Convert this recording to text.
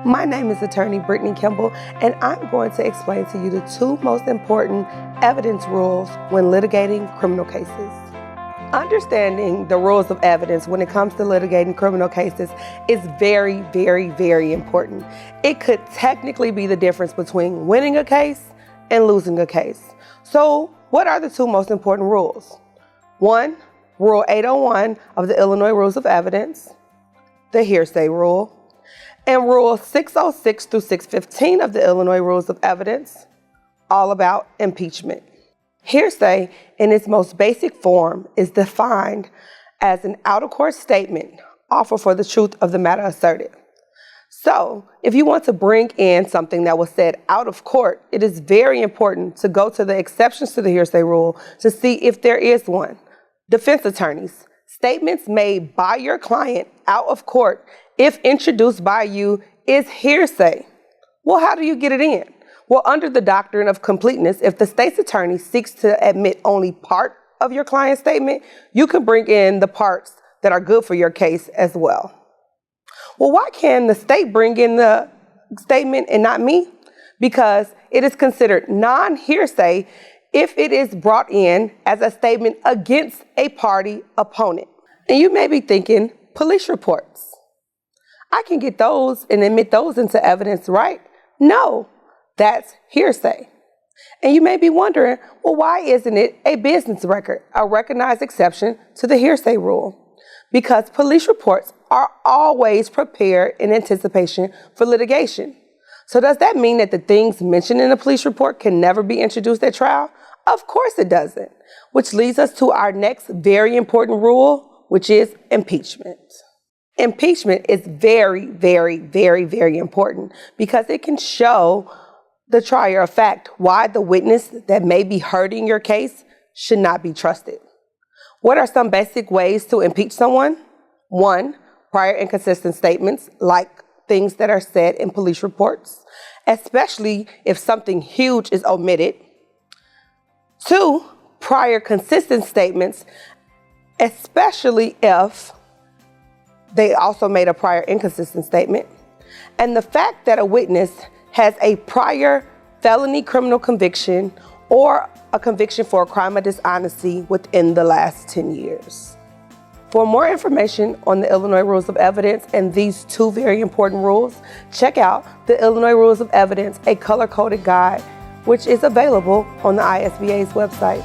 My name is attorney Brittany Kimble, and I'm going to explain to you the two most important evidence rules when litigating criminal cases. Understanding the rules of evidence when it comes to litigating criminal cases is very, very, very important. It could technically be the difference between winning a case and losing a case. So, what are the two most important rules? One, Rule 801 of the Illinois Rules of Evidence, the hearsay rule, and Rule 606 through 615 of the Illinois Rules of Evidence, all about impeachment. Hearsay, in its most basic form, is defined as an out-of-court statement offered for the truth of the matter asserted. So, if you want to bring in something that was said out of court, it is very important to go to the exceptions to the hearsay rule to see if there is one. Defense attorneys, statements made by your client out of court, if introduced by you, is hearsay. Well, how do you get it in? Well, under the doctrine of completeness, if the state's attorney seeks to admit only part of your client's statement, you can bring in the parts that are good for your case as well. Well, why can the state bring in the statement and not me? Because it is considered non-hearsay if it is brought in as a statement against a party opponent. And you may be thinking, police reports. I can get those and admit those into evidence, right? No, that's hearsay. And you may be wondering, well, why isn't it a business record, a recognized exception to the hearsay rule? Because police reports are always prepared in anticipation for litigation. So does that mean that the things mentioned in a police report can never be introduced at trial? Of course it doesn't, which leads us to our next very important rule, which is impeachment. Impeachment is very, very, very, very important because it can show the trier of fact why the witness that may be hurting your case should not be trusted. What are some basic ways to impeach someone? One, prior inconsistent statements, like things that are said in police reports, especially if something huge is omitted. Two, prior consistent statements, especially if they also made a prior inconsistent statement. And the fact that a witness has a prior felony criminal conviction or a conviction for a crime of dishonesty within the last 10 years. For more information on the Illinois Rules of Evidence and these two very important rules, check out the Illinois Rules of Evidence, a color-coded guide, which is available on the ISBA's website.